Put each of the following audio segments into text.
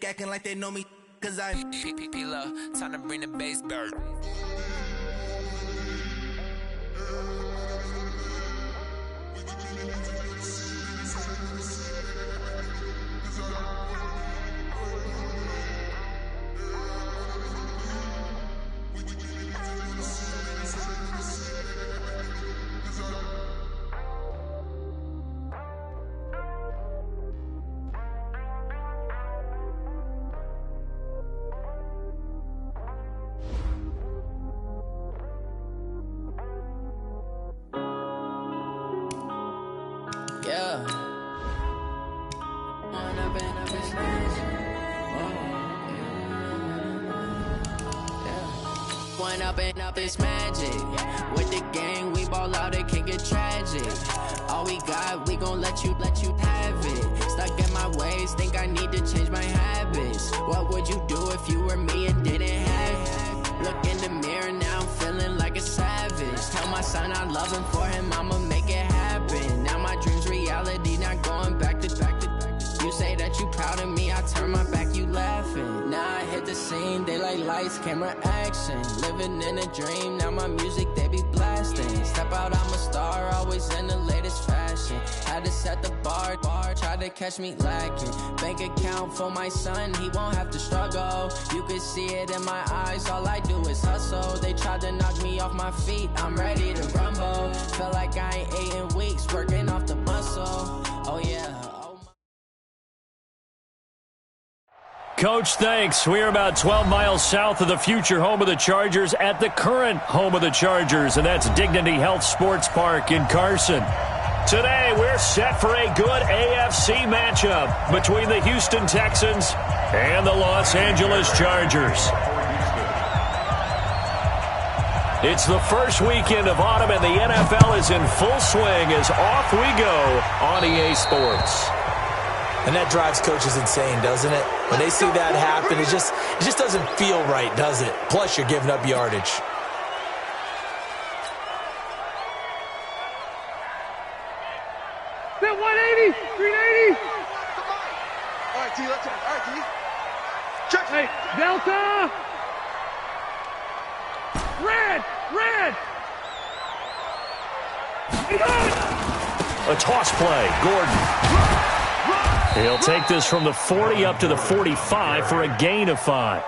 acting like they know me, cause I'm P-P-P-Love, time to bring the bass back. Yeah. One up and up is magic. With the gang, we ball out, it can get tragic. All we got, we gon' let you have it. Stuck in my ways, think I need to change my habits. What would you do if you were me and didn't have it? Look in the mirror, now I'm feeling like a savage. Tell my son I love him, for him I'ma make it happen. Now my dream's reality, not going back to. You say that you proud of me, I turn my back, you laughing. Now I hit the scene, they like lights, camera, action. Living in a dream, now my music, they be blasting. Step out, I'm a star, always in the latest fashion. Had to set the bar, try to catch me lacking. Bank account for my son, he won't have to struggle. You can see it in my eyes, all I do is hustle. They tried to knock me off my feet, I'm ready to rumble. Feel like I ain't ate in weeks, working off the muscle. Oh yeah. Coach, thanks. We're about 12 miles south of the future home of the Chargers at the current home of the Chargers, and that's Dignity Health Sports Park in Carson. Today, we're set for a good AFC matchup between the Houston Texans and the Los Angeles Chargers. It's the first weekend of autumn, and the NFL is in full swing as off we go on EA Sports. And that drives coaches insane, doesn't it? When they see that happen, it just doesn't feel right, does it? Plus, you're giving up yardage. That 180, 380. All right, T, let's go. All right, T. Check. Hey, Delta. Red. A toss play, Gordon. He'll take this from the 40 up to the 45 for a gain of 5.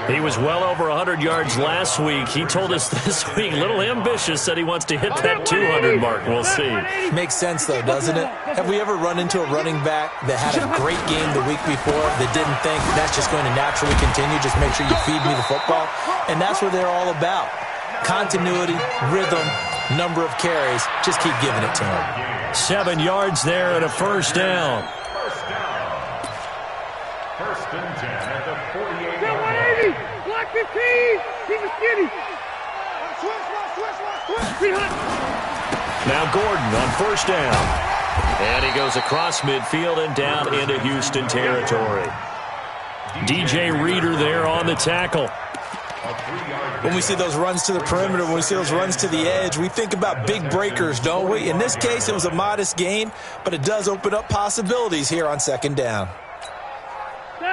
He was well over 100 yards last week. He told us this week, a little ambitious, said he wants to hit that 200 mark. We'll see. Makes sense, though, doesn't it? Have we ever run into a running back that had a great game the week before that didn't think that's just going to naturally continue? Just make sure you feed me the football. And that's what they're all about. Continuity, rhythm, number of carries. Just keep giving it to him. 7 yards there and a first down. First and 10 at the 48. That 180. Block 15. Keep it skinny. Switch. Now Gordon on first down. And he goes across midfield and down into Houston territory. DJ Reader there on the tackle. When we see those runs to the perimeter, when we see those runs to the edge, we think about big breakers, don't we? In this case, it was a modest gain, but it does open up possibilities here on second down.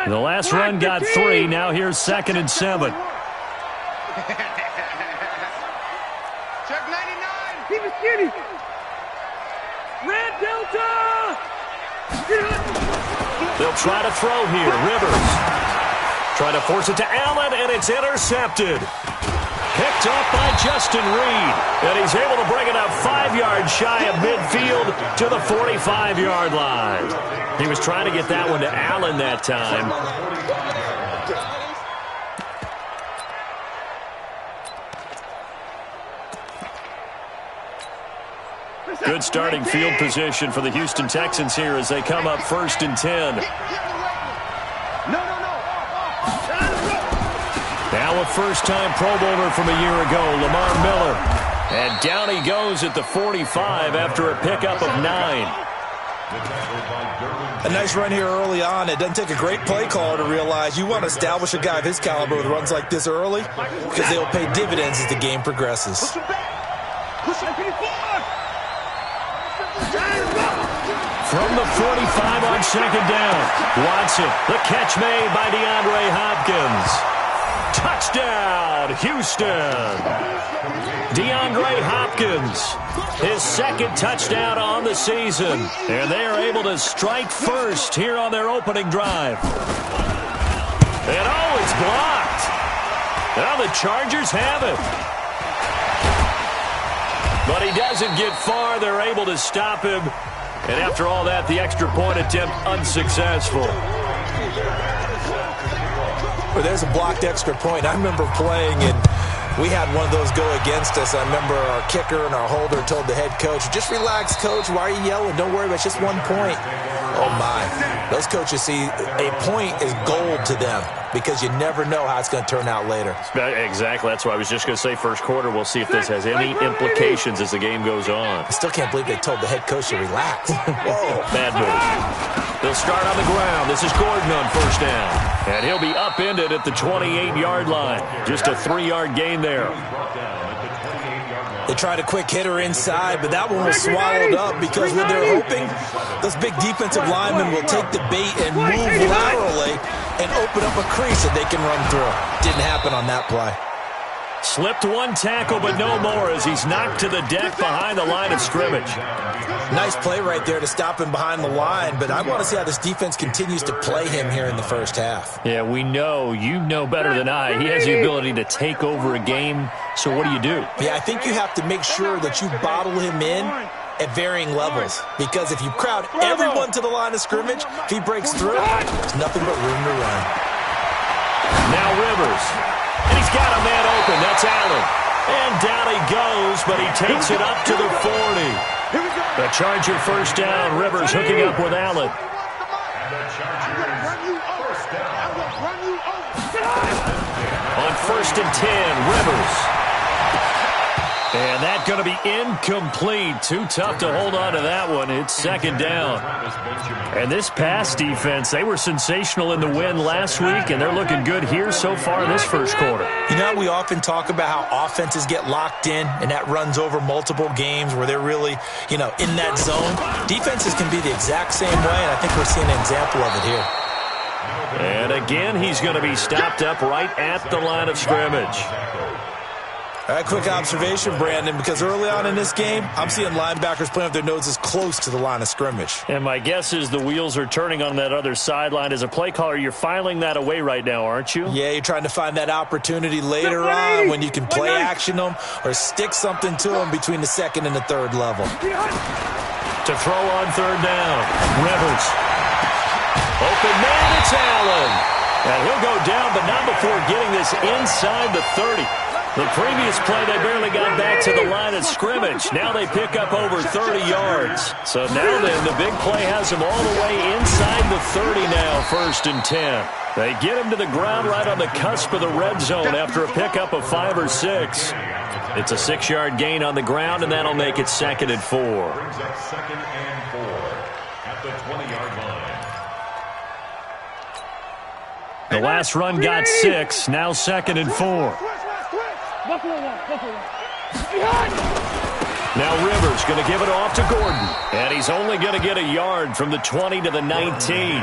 The last run got 3. Now here's 2nd and 7. Check 99. Keep it skinny. Red Delta. They'll try to throw here. Rivers. Trying to force it to Allen, and it's intercepted. Picked off by Justin Reed. And he's able to bring it up 5 yards shy of midfield to the 45-yard line. He was trying to get that one to Allen that time. Good starting field position for the Houston Texans here as they come up 1st and 10. Now a first-time Pro Bowler from a year ago, Lamar Miller. And down he goes at the 45 after a pickup of 9. A nice run here early on. It doesn't take a great play caller to realize you want to establish a guy of his caliber with runs like this early because they will pay dividends as the game progresses. from the 45 on second down. Watson, the catch made by DeAndre Hopkins. Touchdown, Houston. DeAndre Hopkins, his second touchdown on the season. And they are able to strike first here on their opening drive. And oh, it's blocked. Now the Chargers have it. But he doesn't get far. They're able to stop him. And after all that, the extra point attempt unsuccessful. Well, there's a blocked extra point. I remember playing, and we had one of those go against us. I remember our kicker and our holder told the head coach, just relax, coach. Why are you yelling? Don't worry about it. It's just 1 point. Oh, my. Those coaches see a point is gold to them because you never know how it's going to turn out later. Exactly. That's what I was just going to say. First quarter, we'll see if this has any implications as the game goes on. I still can't believe they told the head coach to relax. Whoa. Bad move. They'll start on the ground. This is Gordon on first down. And he'll be upended at the 28-yard line. Just a 3-yard gain there. They tried a quick hitter inside, but that one was swallowed up because what they're hoping, those big defensive linemen will take the bait and move laterally and open up a crease that they can run through. Didn't happen on that play. Slipped one tackle, but no more as he's knocked to the deck behind the line of scrimmage. Nice play right there to stop him behind the line, but I want to see how this defense continues to play him here in the first half. Yeah, we know. You know better than I. He has the ability to take over a game, so what do? Yeah, I think you have to make sure that you bottle him in at varying levels, because if you crowd everyone to the line of scrimmage, if he breaks through, there's nothing but room to run. Now Rivers. And he's got a man open. That's Allen. And down he goes, but he takes it up to the 40. The Charger first down. Rivers hooking up with Allen. On first and 10, Rivers. And that's going to be incomplete. Too tough to hold on to that one. It's second down. And this pass defense, they were sensational in the win last week, and they're looking good here so far in this first quarter. You know, we often talk about how offenses get locked in, and that runs over multiple games where they're really, in that zone. Defenses can be the exact same way, and I think we're seeing an example of it here. And again, he's going to be stopped up right at the line of scrimmage. All right, quick observation, Brandon, because early on in this game, I'm seeing linebackers playing with their noses close to the line of scrimmage. And my guess is the wheels are turning on that other sideline. As a play caller, you're filing that away right now, aren't you? Yeah, you're trying to find that opportunity later on when you can play action them or stick something to them between the second and the third level. To throw on third down, Rivers. Open man, it's Allen. And he'll go down, but not before getting this inside the 30. The previous play, they barely got back to the line of scrimmage. Now they pick up over 30 yards. So now then, the big play has them all the way inside the 30 now, first and 10. They get him to the ground right on the cusp of the red zone after a pickup of 5 or 6. It's a 6-yard gain on the ground, and that'll make it second and 4. Brings up second and 4 at the 20-yard line. The last run got 6, now second and 4. Now Rivers going to give it off to Gordon. And he's only going to get a yard from the 20 to the 19.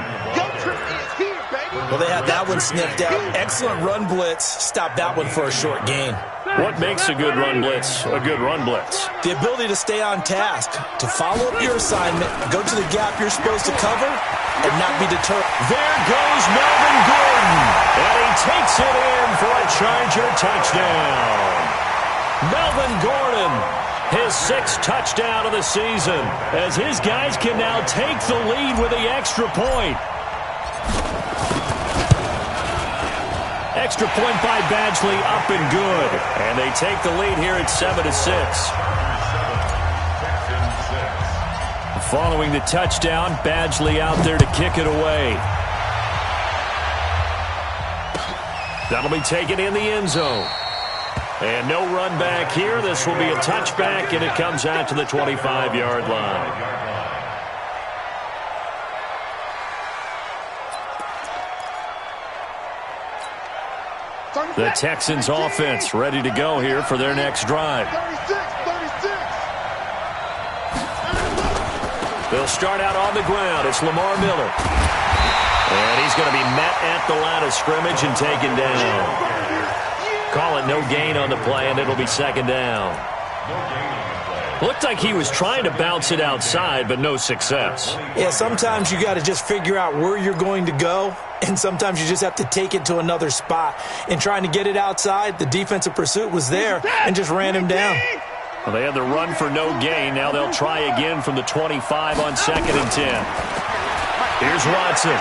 Well, they had that one sniffed out. Excellent run blitz. Stop that one for a short gain. What makes a good run blitz a good run blitz? The ability to stay on task, to follow up your assignment, go to the gap you're supposed to cover, and not be deterred. There goes Melvin Gordon. And he takes it in for a Charger touchdown. Melvin Gordon, his 6th touchdown of the season, as his guys can now take the lead with the extra point. Extra point by Badgley, up and good. And they take the lead here at 7-6. Following the touchdown, Badgley out there to kick it away. That'll be taken in the end zone. And no run back here. This will be a touchback, and it comes out to the 25-yard line. The Texans offense ready to go here for their next drive. They'll start out on the ground. It's Lamar Miller. And he's going to be met at the line of scrimmage and taken down. Call it no gain on the play, and it'll be second down. Looked like he was trying to bounce it outside, but no success. Yeah, sometimes you got to just figure out where you're going to go, and sometimes you just have to take it to another spot. In trying to get it outside, the defensive pursuit was there and just ran him down. Well, they had the run for no gain. Now they'll try again from the 25 on 2nd and 10. Here's Watson.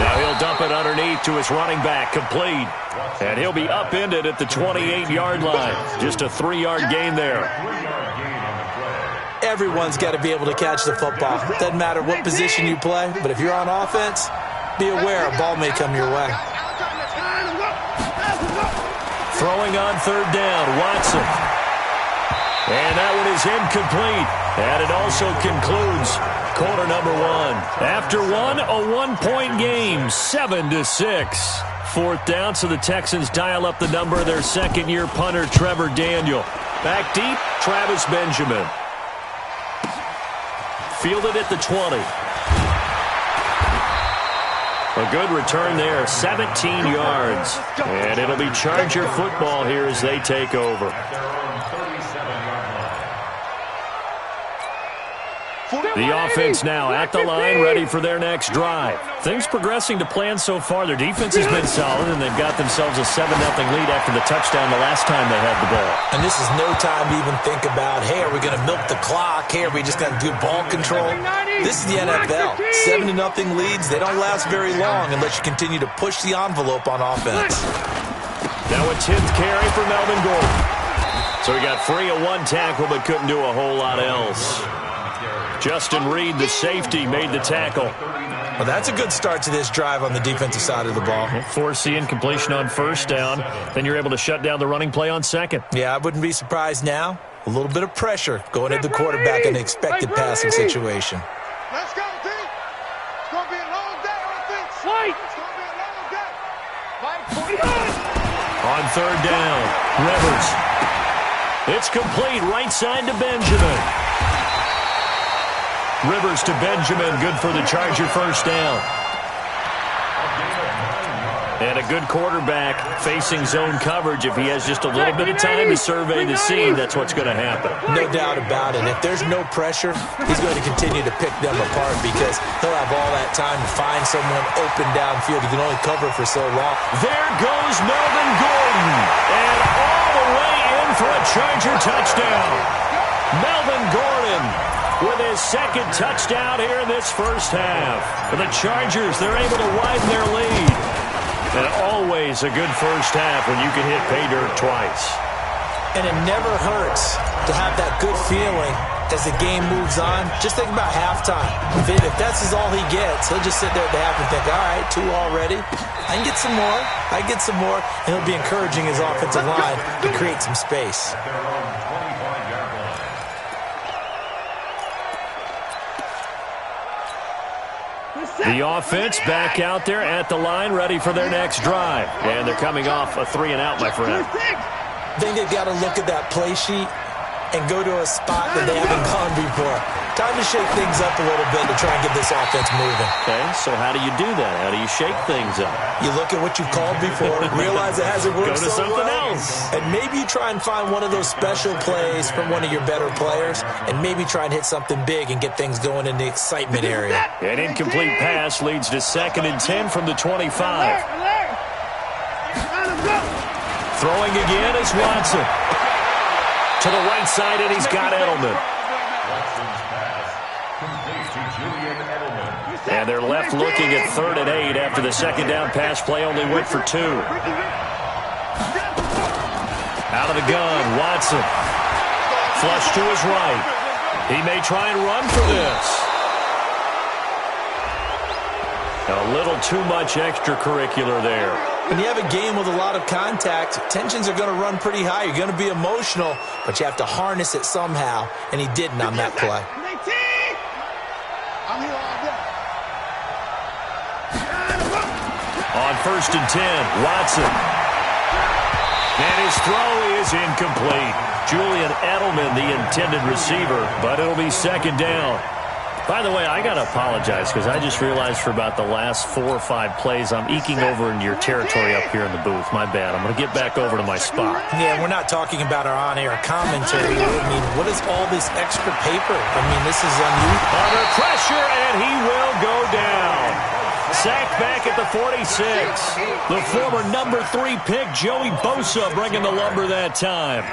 Now he'll dump it underneath to his running back, complete. And he'll be upended at the 28-yard line. Just a 3-yard gain there. Everyone's got to be able to catch the football. Doesn't matter what position you play, but if you're on offense, be aware a ball may come your way. Throwing on 3rd down, Watson. And that one is incomplete. And it also concludes quarter number 1. After one, a 1-point game, 7-6. 4th down, so the Texans dial up the number of their second-year punter, Trevor Daniel. Back deep, Travis Benjamin. Fielded at the 20. A good return there, 17 yards. And it'll be Charger football here as they take over. The offense now at the line, ready for their next drive. Things progressing to plan so far. Their defense has been solid, and they've got themselves a 7-0 lead after the touchdown the last time they had the ball. And this is no time to even think about, hey, are we going to milk the clock? Hey, are we just going to do ball control? This is the NFL. 7-0 leads, they don't last very long unless you continue to push the envelope on offense. Now a 10th carry for Melvin Gordon. So he got free of 1 tackle but couldn't do a whole lot else. Justin Reed, the safety, made the tackle. Well, that's a good start to this drive on the defensive side of the ball. Force the incompletion on 1st down. Then you're able to shut down the running play on 2nd. Yeah, I wouldn't be surprised now. A little bit of pressure going at the quarterback in an expected passing situation. Let's go, team. It's going to be a long day on offense. Fight. It's going to be a long day. Fight. On 3rd down, Rivers. It's complete, right side to Benjamin. Rivers to Benjamin, good for the Charger 1st down. And a good quarterback facing zone coverage. If he has just a little bit of time to survey the scene, that's what's going to happen. No doubt about it. If there's no pressure, he's going to continue to pick them apart because he'll have all that time to find someone open downfield. He can only cover for so long. There goes Melvin Gordon. And all the way in for a Charger touchdown. Melvin Gordon with his 2nd touchdown here in this 1st half. For the Chargers, they're able to widen their lead. And always a good 1st half when you can hit pay dirt twice. And it never hurts to have that good feeling as the game moves on. Just think about halftime. If that's all he gets, he'll just sit there at the half and think, all right, 2 already. I can get some more. I can get some more. And he'll be encouraging his offensive line to create some space. The offense back out there at the line, ready for their next drive. And they're coming off a 3-and-out, my friend. I think they've got to look at that play sheet and go to a spot that they haven't gone before. Time to shake things up a little bit to try and get this offense moving. Okay, so how do you do that? How do you shake things up? You look at what you've called before, realize it hasn't worked so so something well, else. and maybe you try and find one of those special plays from one of your better players, and maybe try and hit something big and get things going in the excitement area. An incomplete pass leads to 2nd and 10 from the 25. Throwing again is Watson. To the right side, and he's got Edelman. And they're left looking at 3rd and 8 after the 2nd down pass play only went for 2. Out of the gun, Watson. Flush to his right. He may try and run for this. A little too much extracurricular there. When you have a game with a lot of contact, tensions are going to run pretty high. You're going to be emotional, but you have to harness it somehow, and he didn't on that play. On 1st and 10, Watson. And his throw is incomplete. Julian Edelman, the intended receiver, but it'll be second down. By the way, I got to apologize because I just realized for about the last 4 or 5 plays, I'm eking over into your territory up here in the booth. My bad. I'm going to get back over to my spot. Yeah, we're not talking about our on-air commentary. I mean, what is all this extra paper? I mean, this is unusual. Under pressure, and he will go down. Sacked back at the 46. The former number 3 pick, Joey Bosa, bringing the lumber that time.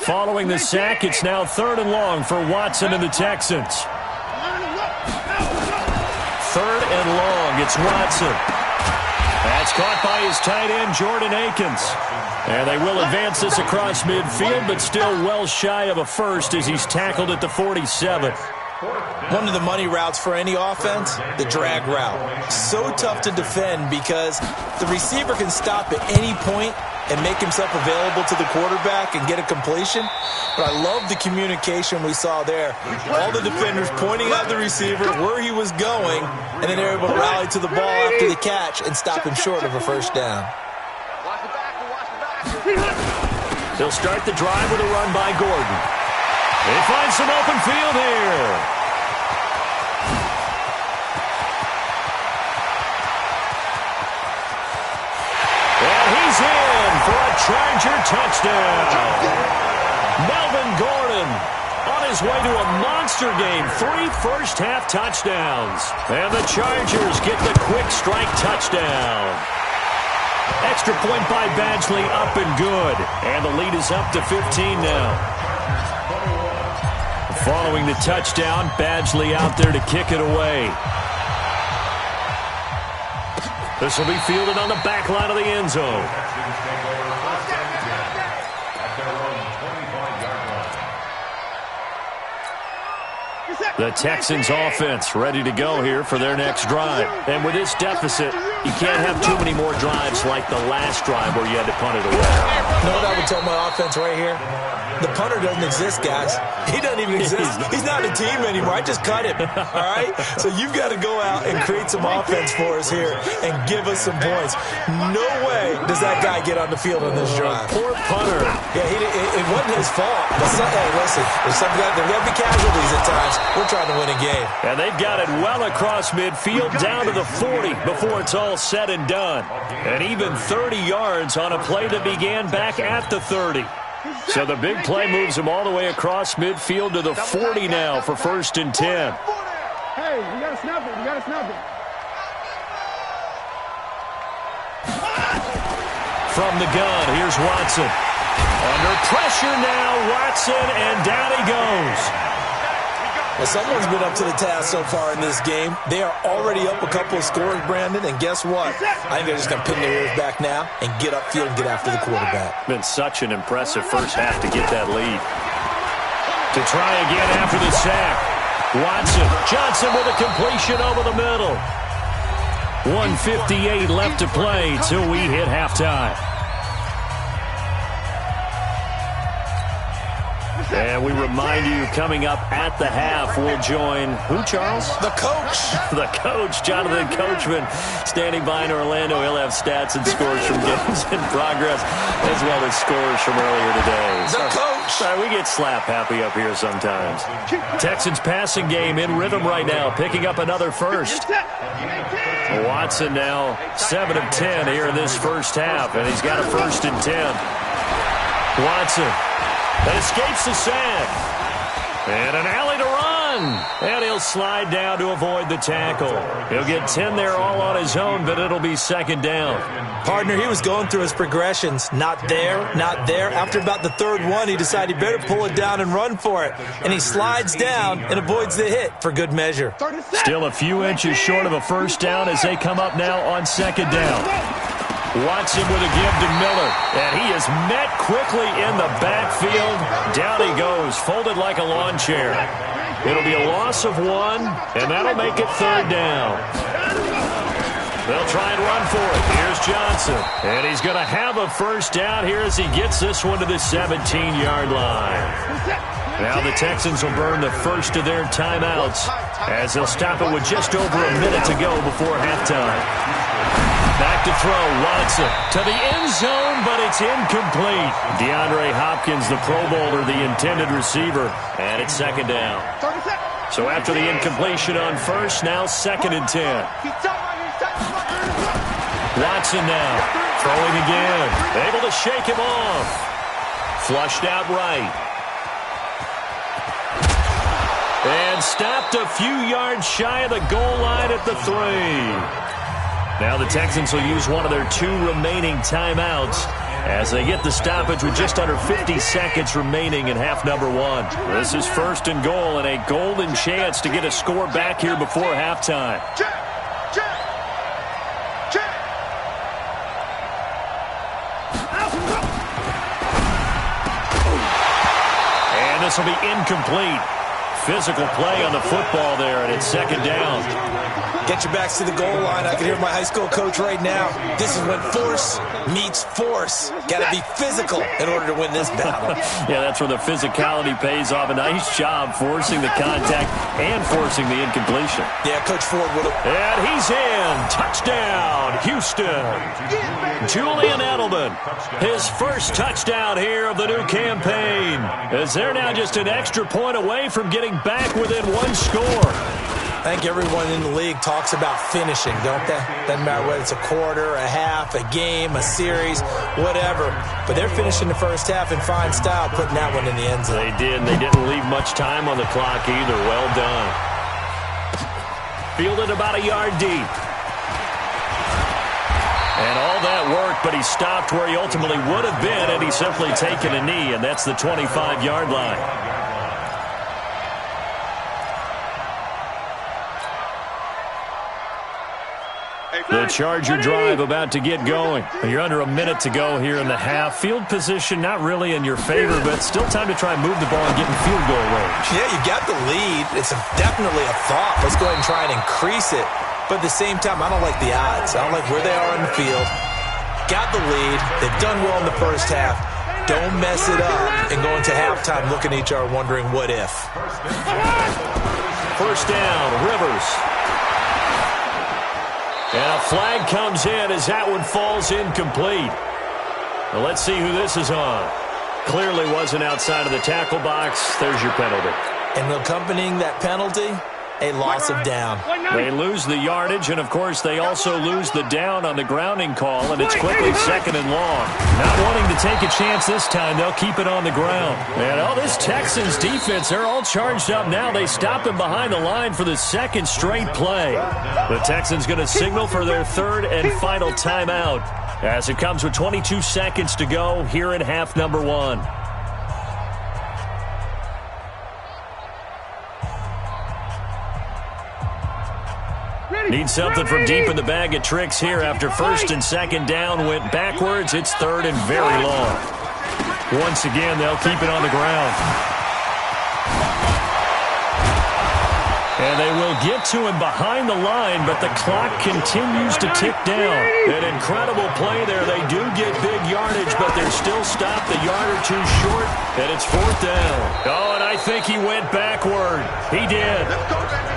Following the sack, it's now 3rd and long for Watson and the Texans. 3rd and long, it's Watson. That's caught by his tight end, Jordan Akins. And they will advance this across midfield, but still well shy of a first as he's tackled at the 47. One of the money routes for any offense, the drag route. So tough to defend because the receiver can stop at any point and make himself available to the quarterback and get a completion. But I love the communication we saw there. All the defenders pointing out the receiver, where he was going, and then they're able to rally to the ball after the catch and stop him short of a first down. They'll start the drive with a run by Gordon. They find some open field here. And he's in for a Charger touchdown. Melvin Gordon on his way to a monster game. 3 first-half touchdowns. And the Chargers get the quick strike touchdown. Extra point by Badgley, up and good. And the lead is up to 15 now. Following the touchdown, Badgley out there to kick it away. This will be fielded on the back line of the end zone. The Texans offense ready to go here for their next drive. And with this deficit, you can't have too many more drives like the last drive where you had to punt it away. You know what I would tell my offense right here? The punter doesn't exist, guys. He doesn't even exist. He's not a team anymore. I just cut him, all right? So you've got to go out and create some offense for us here and give us some points. No way does that guy get on the field on this drive. Poor punter. Yeah, it wasn't his fault. But hey, listen, there's going to be casualties at times. We're trying to win a game. And they've got it well across midfield down to the 40 before it's all said and done. And even 30 yards on a play that began back at the 30. So the big play moves him all the way across midfield to the 40 now for 1st and 10. Hey, you got to snap it. You got to snap it. From the gun, here's Watson. Under pressure now, Watson, and down he goes. Well, someone's been up to the task so far in this game. They are already up a couple of scores, Brandon, and guess what? I think they're just going to pin their ears back now and get upfield and get after the quarterback. Been such an impressive first half to get that lead. To try again after the sack. Watson, Johnson with a completion over the middle. 1:58 left to play till we hit halftime. And we remind you, coming up at the half, we'll join who, Charles? The coach. The coach, Jonathan Coachman, standing by in Orlando. He'll have stats and scores from games in progress, as well as scores from earlier today. The coach. Sorry, we get slap happy up here sometimes. Texans passing game in rhythm right now, picking up another first. Watson now 7 of 10 here in this first half, and he's got a 1st and 10. Watson. That escapes the sack. And an alley to run. And he'll slide down to avoid the tackle. He'll get 10 there all on his own, but it'll be 2nd down. Partner, he was going through his progressions. Not there, not there. After about the 3rd one, he decided he better pull it down and run for it. And he slides down and avoids the hit for good measure. Still a few inches short of a first down as they come up now on 2nd down. Watson with a give to Miller, and he is met quickly in the backfield. Down he goes, folded like a lawn chair. It'll be a loss of 1, and that'll make it 3rd down. They'll try and run for it. Here's Johnson, and he's going to have a first down here as he gets this one to the 17-yard line. Now the Texans will burn the first of their timeouts as they'll stop it with just over a minute to go before halftime. Back to throw, Watson to the end zone, but it's incomplete. DeAndre Hopkins, the Pro Bowler, the intended receiver, and it's second down. So after the incompletion on first, now 2nd and 10. Watson now, throwing again, able to shake him off. Flushed out right. And stopped a few yards shy of the goal line at the 3. Now the Texans will use one of their 2 remaining timeouts as they get the stoppage with just under 50 seconds remaining in half number 1. This is 1st and goal and a golden chance to get a score back here before halftime. And this will be incomplete. Physical play on the football there, and it's 2nd down. Get your backs to the goal line. I can hear my high school coach right now. This is when force meets force. Got to be physical in order to win this battle. Yeah, that's where the physicality pays off. A nice job forcing the contact and forcing the incompletion. Yeah, Coach Ford would have. And he's in. Touchdown, Houston. Julian Edelman, his first touchdown here of the new campaign, as they're now just an extra point away from getting back within 1 score. I think everyone in the league talks about finishing, don't they? Doesn't matter whether it's a quarter, a half, a game, a series, whatever. But they're finishing the first half in fine style, putting that one in the end zone. They did. They didn't leave much time on the clock either. Well done. Fielded about a yard deep. And all that work, but he stopped where he ultimately would have been had he simply taken a knee, and that's the 25-yard line. The Charger drive about to get going. You're under a minute to go here in the half. Field position not really in your favor, but still time to try and move the ball and get in field goal range. Yeah, you got the lead. It's definitely a thought. Let's go ahead and try and increase it. But at the same time, I don't like the odds. I don't like where they are in the field. Got the lead. They've done well in the first half. Don't mess it up and go into halftime looking at each other wondering what if. First down, Rivers. And a flag comes in as that one falls incomplete. Well, let's see who this is on. Clearly wasn't outside of the tackle box. There's your penalty. And accompanying that penalty, a loss of down. They lose the yardage, and, of course, they also lose the down on the grounding call, and it's quickly 2nd and long. Not wanting to take a chance this time, they'll keep it on the ground. And, this Texans defense, they're all charged up now. They stop him behind the line for the 2nd straight play. The Texans going to signal for their 3rd and final timeout as it comes with 22 seconds to go here in half number 1. Need something from deep in the bag of tricks here after 1st and 2nd down went backwards. It's 3rd and very long. Once again, they'll keep it on the ground. And they will get to him behind the line, but the clock continues to tick down. An incredible play there. They do get big yardage, but they're still stopped a yard or 2 short, and it's 4th down. Oh, and I think he went backward. He did.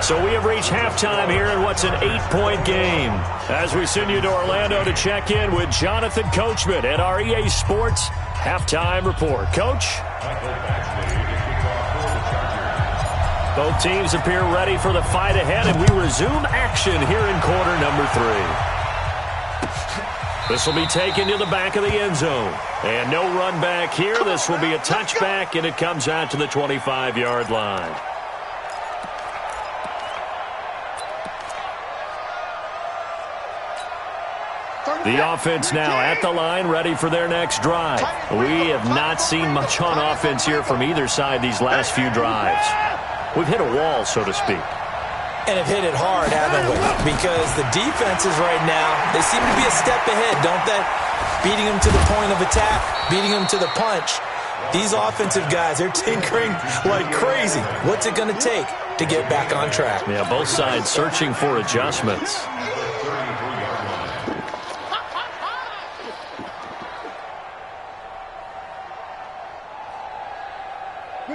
So we have reached halftime here in what's an 8-point game. As we send you to Orlando to check in with Jonathan Coachman at our EA Sports Halftime Report. Coach? Both teams appear ready for the fight ahead, and we resume action here in quarter number 3. This will be taken to the back of the end zone. And no run back here. This will be a touchback, and it comes out to the 25-yard line. The offense now at the line, ready for their next drive. We have not seen much on offense here from either side these last few drives. We've hit a wall, so to speak. And have hit it hard, haven't we? Because the defenses right now, they seem to be a step ahead, don't they? Beating them to the point of attack, beating them to the punch. These offensive guys, they're tinkering like crazy. What's it going to take to get back on track? Yeah, both sides searching for adjustments.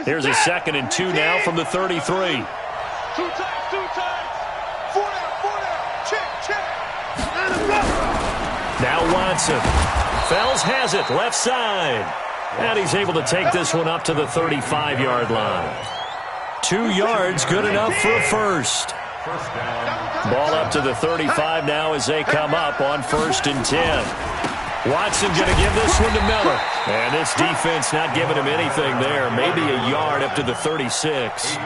Here's a 2nd and 2 now from the 33. 2 times. 4 down. Check. Now Watson. Fells has it, left side. And he's able to take this one up to the 35-yard line. 2 yards, good enough for a first. Ball up to the 35 now as they come up on 1st and 10. Watson going to give this one to Miller. And this defense not giving him anything there. Maybe a yard up to the 36.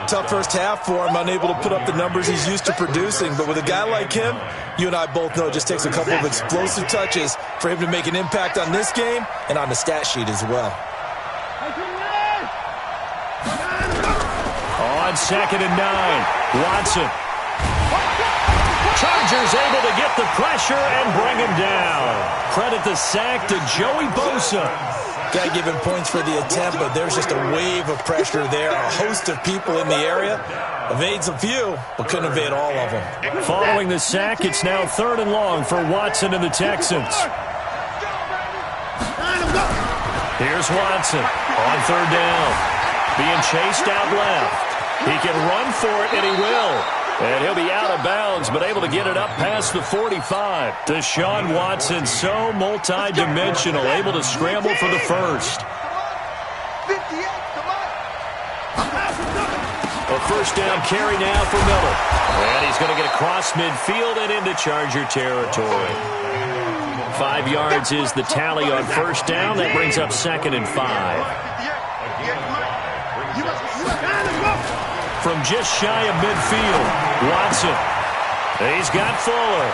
Tough first half for him, unable to put up the numbers he's used to producing. But with a guy like him, you and I both know it just takes a couple of explosive touches for him to make an impact on this game and on the stat sheet as well. On 2nd and 9, Watson. Chargers able to get the pressure and bring him down. Credit the sack to Joey Bosa. Got to give him points for the attempt, but there's just a wave of pressure there. A host of people in the area. Evades a few, but couldn't evade all of them. Following the sack, it's now 3rd and long for Watson and the Texans. Here's Watson on 3rd down. Being chased out left. He can run for it, and he will. And he'll be out of bounds, but able to get it up past the 45. Deshaun Watson, so multi-dimensional, able to scramble for the first. A first down carry now for Miller. And he's going to get across midfield and into Charger territory. 5 yards is the tally on 1st down. That brings up 2nd and 5. From just shy of midfield, Watson. He's got Fuller.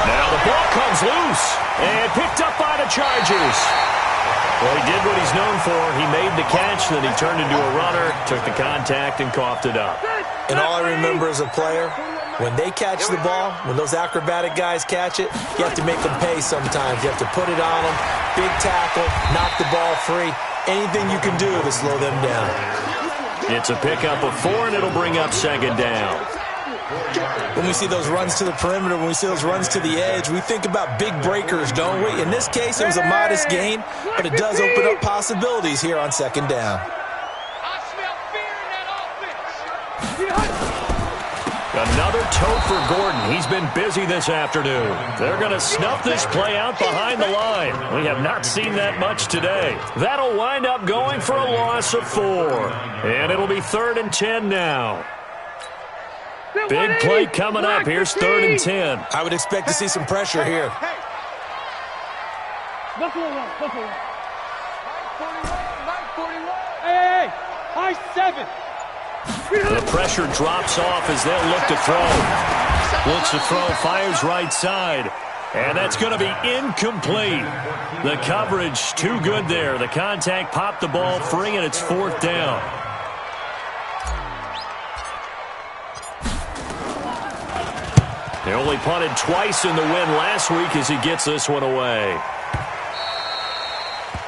Now the ball comes loose and picked up by the Chargers. Well, he did what he's known for. He made the catch, then he turned into a runner, took the contact, and coughed it up. And all I remember as a player, when they catch the ball, when those acrobatic guys catch it, you have to make them pay sometimes. You have to put it on them, big tackle, knock the ball free. Anything you can do to slow them down. It's a pickup of 4, and it'll bring up 2nd down. When we see those runs to the perimeter, when we see those runs to the edge, we think about big breakers, don't we? In this case, it was a modest gain, but it does open up possibilities here on 2nd down. Another tote for Gordon. He's been busy this afternoon. They're going to snuff this play out behind the line. We have not seen that much today. That'll wind up going for a loss of 4. And it'll be 3rd and 10 now. Big play coming up. Here's 3rd and 10. I would expect to see some pressure here. Hey, high 7. The pressure drops off as they'll look to throw. Looks to throw, fires right side. And that's going to be incomplete. The coverage too good there. The contact popped the ball free, and it's 4th down. They only punted twice in the win last week as he gets this one away.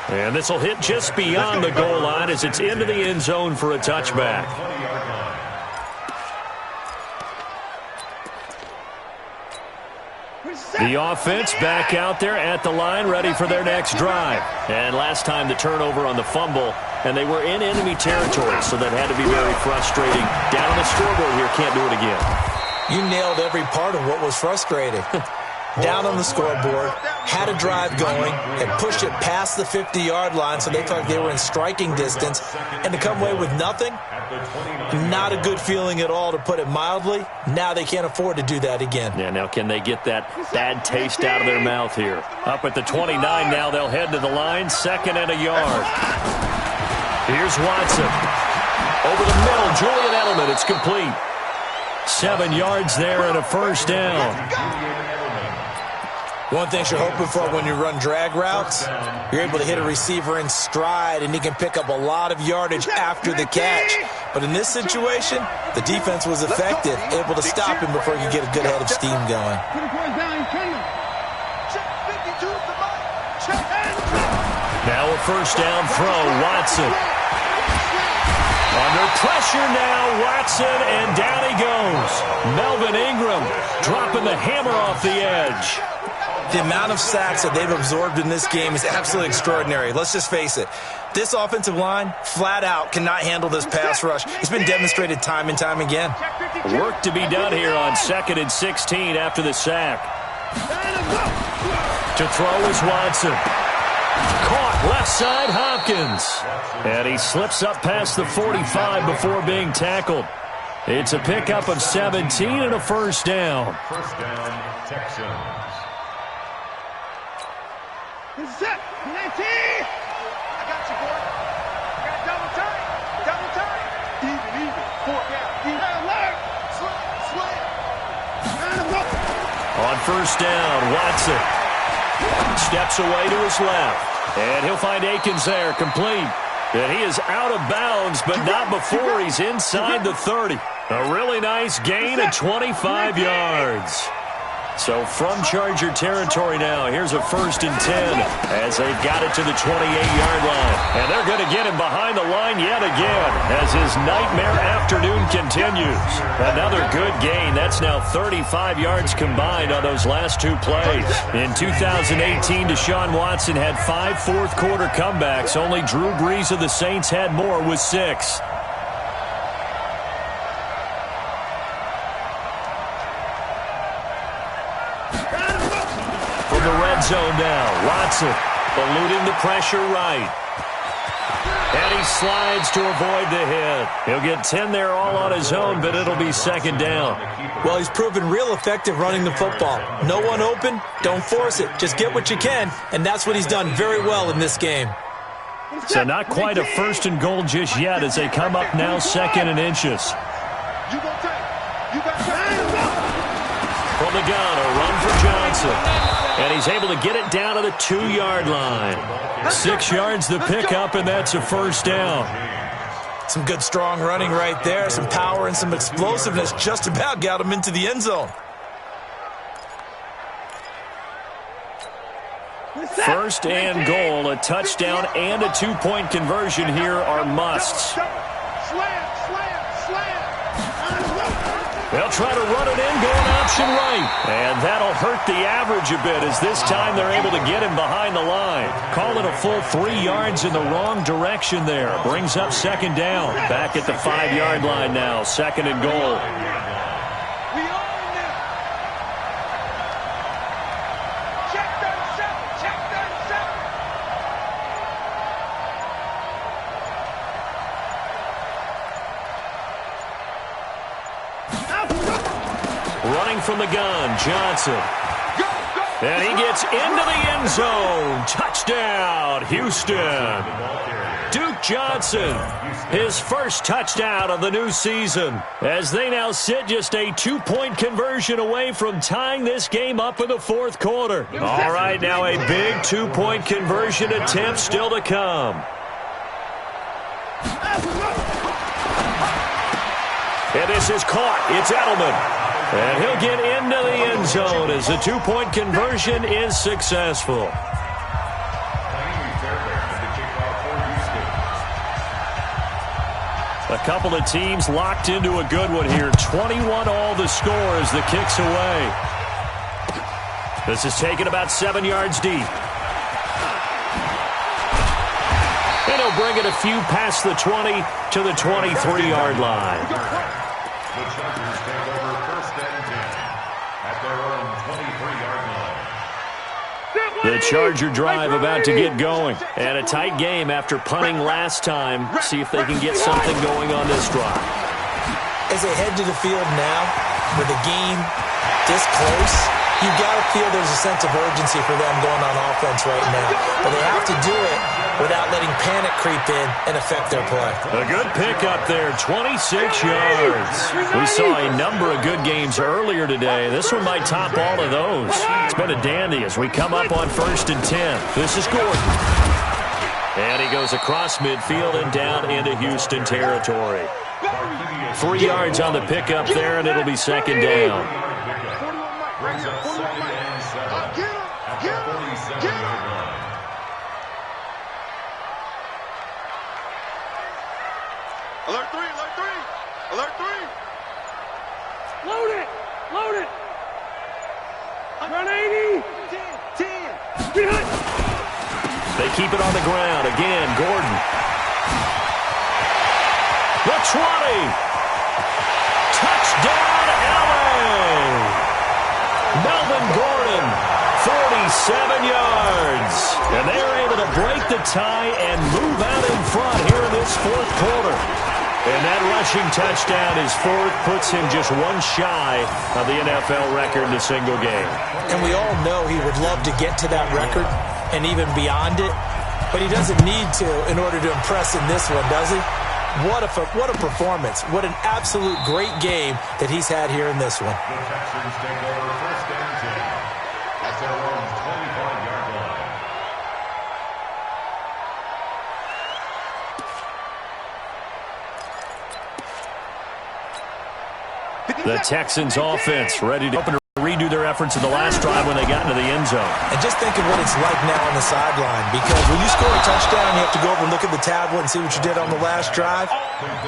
And this will hit just beyond the goal line as it's into the end zone for a touchback. The offense back out there at the line, ready for their next drive. And last time the turnover on the fumble, and they were in enemy territory, so that had to be very frustrating. Down on the scoreboard here, can't do it again. You nailed every part of what was frustrating. Down on the scoreboard, had a drive going, had pushed it past the 50-yard line, so they felt like they were in striking distance, and to come away with nothing, not a good feeling at all, to put it mildly. Now they can't afford to do that again. Yeah, now can they get that bad taste out of their mouth here? Up at the 29 now, they'll head to the line, 2nd and a yard. Here's Watson. Over the middle, Julian Edelman, it's complete. 7 yards there and a first down. One thing you're hoping for when you run drag routes, you're able to hit a receiver in stride, and he can pick up a lot of yardage after the catch. But in this situation, the defense was effective, able to stop him before he could get a good head of steam going. Now a first down throw, Watson. Under pressure now, Watson, and down he goes. Melvin Ingram dropping the hammer off the edge. The amount of sacks that they've absorbed in this game is absolutely extraordinary. Let's just face it. This offensive line, flat out, cannot handle this pass rush. It's been demonstrated time and time again. Work to be done here on 2nd and 16 after the sack. To throw is Watson. Caught left side Hopkins. And he slips up past the 45 before being tackled. It's a pickup of 17 and a first down. First down, Texans. Set. 19. I got you, boy. I got double tight. Double tight. Even. 4 down. Even. Alert. Slam. On first down, Watson steps away to his left. And he'll find Akins there, complete. And he is out of bounds, but not before he's inside the 30. A really nice gain of 25 yards. So from Charger territory now, here's a 1st and 10 as they've got it to the 28-yard line. And they're going to get him behind the line yet again as his nightmare afternoon continues. Another good gain. That's now 35 yards combined on those last 2 plays. In 2018, Deshaun Watson had 5 fourth-quarter comebacks. Only Drew Brees of the Saints had more with 6. Zone now. Watson eluding the pressure right. And he slides to avoid the hit. He'll get 10 there all on his own, but it'll be 2nd down. Well, he's proven real effective running the football. No one open, don't force it. Just get what you can, and that's what he's done very well in this game. So not quite a 1st and goal just yet as they come up now 2nd and inches. From the gun, a run for Johnson. And he's able to get it down to the 2-yard line. 6 yards the pickup, and that's a 1st down. Some good strong running right there. Some power and some explosiveness just about got him into the end zone. 1st and goal, a touchdown and a 2-point conversion here are musts. They'll try to run it in, going option right. And that'll hurt the average a bit as this time they're able to get him behind the line. Call it a full 3 yards in the wrong direction there. Brings up 2nd down. Back at the 5-yard line now, 2nd and goal. Running from the gun, Johnson. And he gets into the end zone. Touchdown, Houston. Duke Johnson, his first touchdown of the new season, as they now sit just a 2-point conversion away from tying this game up in the 4th quarter. All right, now a big 2-point conversion attempt still to come. And this is caught. It's Edelman. And he'll get into the end zone as the 2-point conversion is successful. A couple of teams locked into a good one here. 21 all the score as the kick's away. This is taken about 7 yards deep. And he'll bring it a few past the 20 to the 23-yard line. The Chargers take over 1st and 10 at their own 23-yard line. The Charger drive about to get going. And a tight game after punting last time. See if they can get something going on this drive. As they head to the field now, with the game this close, you've got to feel there's a sense of urgency for them going on offense right now. But they have to do it without letting panic creep in and affect their play. A good pickup there, 26 yards. We saw a number of good games earlier today. This one might top all of those. It's been a dandy as we come up on 1st and 10. This is Gordon. And he goes across midfield and down into Houston territory. 3 yards on the pickup there, and it'll be 2nd down. Brings up 2nd and 7 at the 47-yard line. Alert 3, alert 3, alert 3. Load it, load it. Run 80. 10. Behind. They keep it on the ground. Again, Gordon. The 20. Touchdown, LA. Melvin Gordon tie and move out in front here in this fourth quarter. And that rushing touchdown, his fourth, puts him just one shy of the NFL record in a single game. And we all know he would love to get to that record and even beyond it, but he doesn't need to in order to impress in this one, does he? What a performance. What an absolute great game that he's had here in this one. The Texans take over first and 10 at their own 25-yard line. The Texans offense ready to redo their efforts in the last drive when they got into the end zone. And just think of what it's like now on the sideline, because when you score a touchdown, you have to go over and look at the tablet and see what you did on the last drive.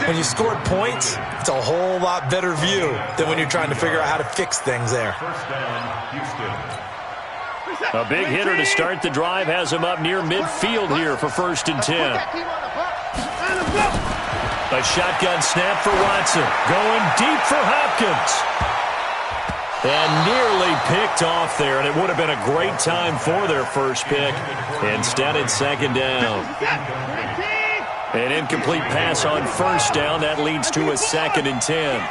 When you scored points, it's a whole lot better view than when you're trying to figure out how to fix things there. First down, Houston. A big hitter to start the drive has him up near midfield here for first and 10. A shotgun snap for Watson. Going deep for Hopkins. And nearly picked off there, and it would have been a great time for their first pick. Instead, it's second down. An incomplete pass on first down. That leads to a second and 10.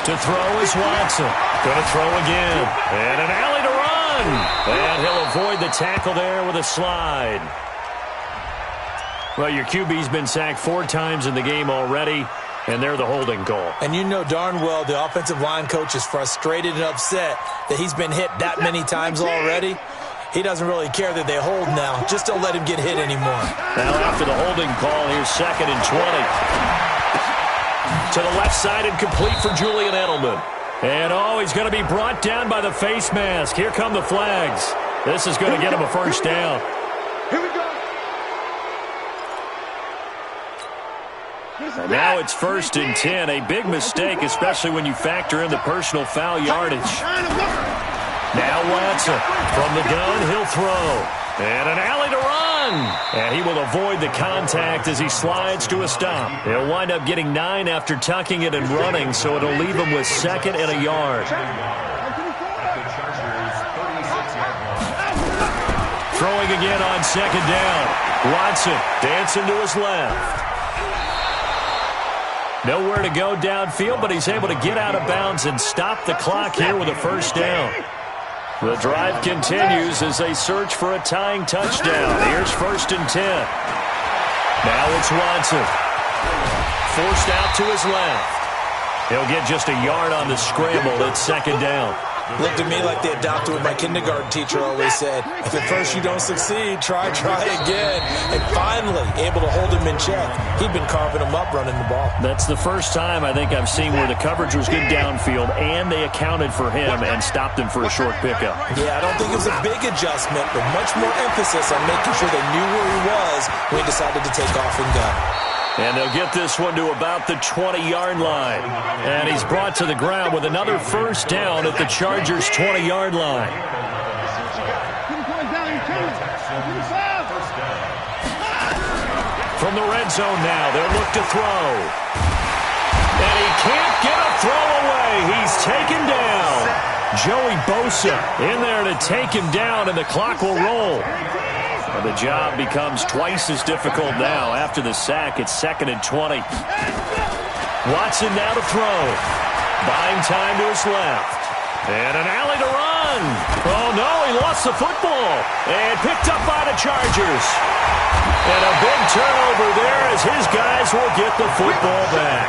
To throw is Watson. Going to throw again. And an alley to run. And he'll avoid the tackle there with a slide. Well, your QB's been sacked 4 times in the game already, and they're the holding goal. And you know darn well the offensive line coach is frustrated and upset that he's been hit that many times already. He doesn't really care that they hold now. Just don't let him get hit anymore. Now after the holding call, here's second and 20. To the left side and complete for Julian Edelman. And, he's going to be brought down by the face mask. Here come the flags. This is going to get him a first down. Here we go. And now it's first and 10. A big mistake, especially when you factor in the personal foul yardage. Now Watson. From the gun, he'll throw. And an alley to run. And he will avoid the contact as he slides to a stop. He'll wind up getting 9 after tucking it and running, so it'll leave him with second and a yard. Throwing again on second down. Watson dancing to his left. Nowhere to go downfield, but he's able to get out of bounds and stop the clock here with a first down. The drive continues as they search for a tying touchdown. Here's first and 10. Now it's Watson. Forced out to his left. He'll get just a yard on the scramble. It's second down. Looked at me like they adopted what my kindergarten teacher always said. If at first you don't succeed, try again. And finally, able to hold him in check. He'd been carving him up running the ball. That's the first time I think I've seen where the coverage was good downfield and they accounted for him and stopped him for a short pickup. Yeah, I don't think it was a big adjustment, but much more emphasis on making sure they knew where he was when he decided to take off and go. And they'll get this one to about the 20-yard line. And he's brought to the ground with another first down at the Chargers' 20-yard line. From the red zone now, they'll look to throw. And he can't get a throw away. He's taken down. Joey Bosa in there to take him down, and the clock will roll. And the job becomes twice as difficult now. After the sack, it's second and 20. Watson now to throw. Buying time to his left. And an alley to run. Oh, no, he lost the football. And picked up by the Chargers. And a big turnover there as his guys will get the football back.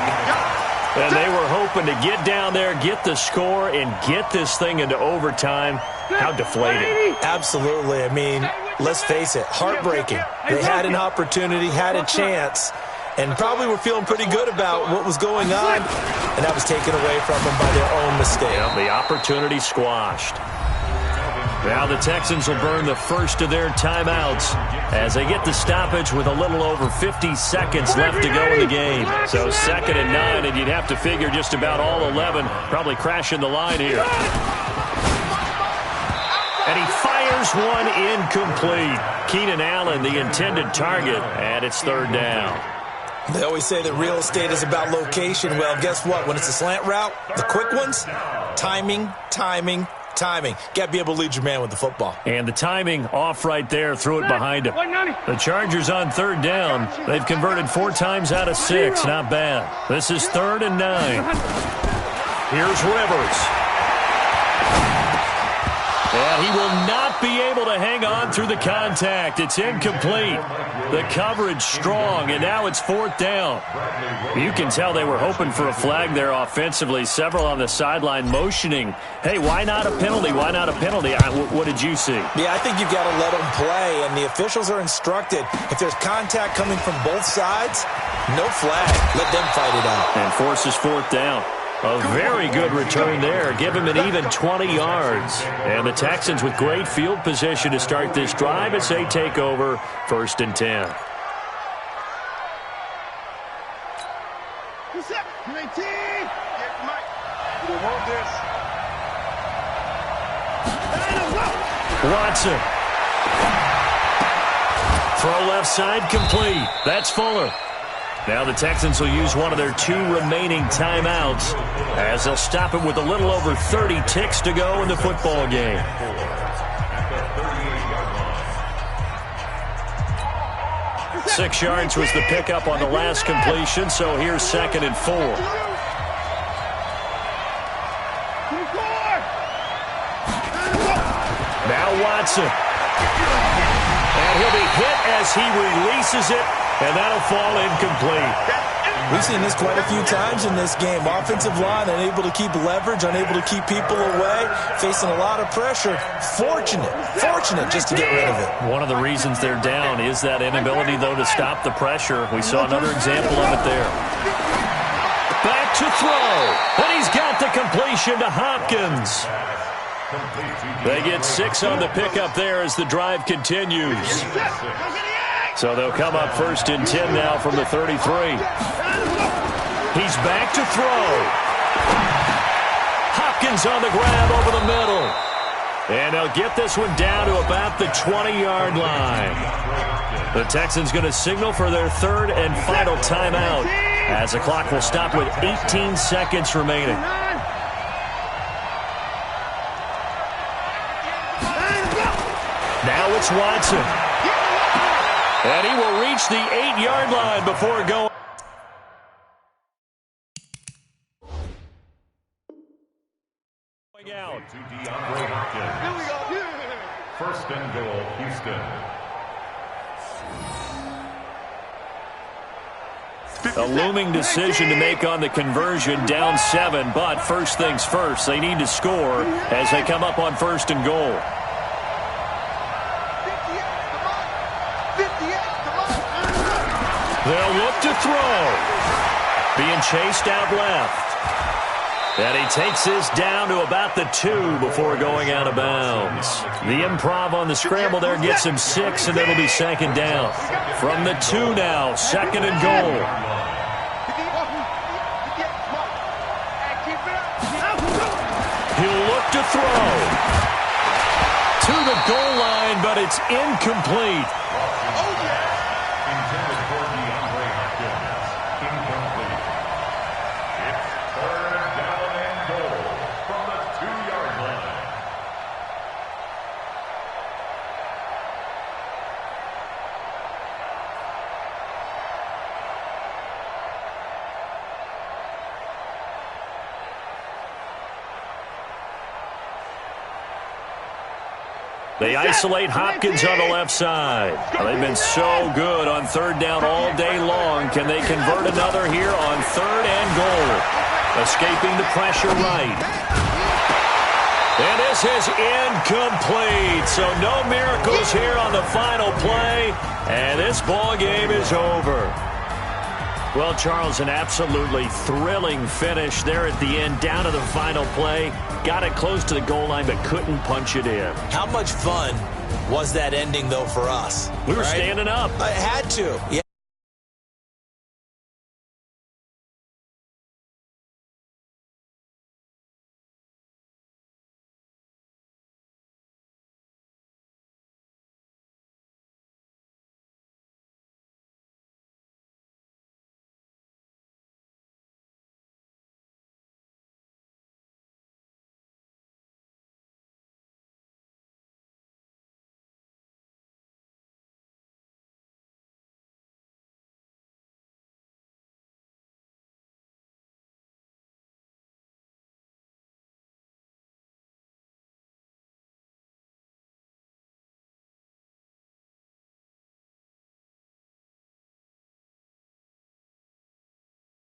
And they were hoping to get down there, get the score, and get this thing into overtime. How deflating. Absolutely. I mean, let's face it, heartbreaking. They had an opportunity, had a chance, and probably were feeling pretty good about what was going on, and that was taken away from them by their own mistake. Yeah, the opportunity squashed. Now the Texans will burn the first of their timeouts as they get the stoppage with a little over 50 seconds left to go in the game. So second and 9, and you'd have to figure just about all 11 probably crashing the line here. And he fires one incomplete. Keenan Allen, the intended target, and it's third down. They always say that real estate is about location. Well, guess what? When it's a slant route, the quick ones, timing. Got to be able to lead your man with the football. And the timing off right there. Threw it behind him. The Chargers on third down. They've converted 4 times out of 6. Not bad. This is 3rd and 9. Here's Rivers. And he will not be able to hang on through the contact. It's incomplete. The coverage strong, and now it's 4th down. You can tell they were hoping for a flag there offensively. Several on the sideline motioning, hey, why not a penalty? Why not a penalty? What did you see? Yeah, I think you've got to let them play, and the officials are instructed. If there's contact coming from both sides, no flag. Let them fight it out. And forces 4th down. A very good return there. Give him an even 20 yards. And the Texans with great field position to start this drive as they take over 1st and 10. Watson. Throw left side complete. That's Fuller. Now the Texans will use one of their 2 remaining timeouts as they'll stop it with a little over 30 ticks to go in the football game. 6 yards was the pickup on the last completion, so here's 2nd and 4. Now Watson. And he'll be hit as he releases it. And that'll fall incomplete. We've seen this quite a few times in this game. Offensive line unable to keep leverage, unable to keep people away, facing a lot of pressure. Fortunate just to get rid of it. One of the reasons they're down is that inability, though, to stop the pressure. We saw another example of it there. Back to throw. And he's got the completion to Hopkins. They get 6 on the pickup there as the drive continues. So they'll come up 1st and 10 now from the 33. He's back to throw. Hopkins on the grab over the middle. And they'll get this one down to about the 20-yard line. The Texans going to signal for their 3rd and final timeout as the clock will stop with 18 seconds remaining. Now it's Watson. And he will reach the 8-yard line before going. Out. First and goal, Houston. A looming decision to make on the conversion, down 7, but first things first, they need to score as they come up on 1st and goal. They'll look to throw. Being chased out left. And he takes this down to about the 2 before going out of bounds. The improv on the scramble there gets him 6, and it'll be 2nd down. From the 2 now, 2nd and goal. He'll look to throw. To the goal line, but it's incomplete. They isolate Hopkins on the left side. They've been so good on 3rd down all day long. Can they convert another here on 3rd and goal? Escaping the pressure right. And this is incomplete. So no miracles here on the final play. And this ball game is over. Well, Charles, an absolutely thrilling finish there at the end, down to the final play. Got it close to the goal line, but couldn't punch it in. How much fun was that ending, though, for us? We were standing up. I had to. Yeah.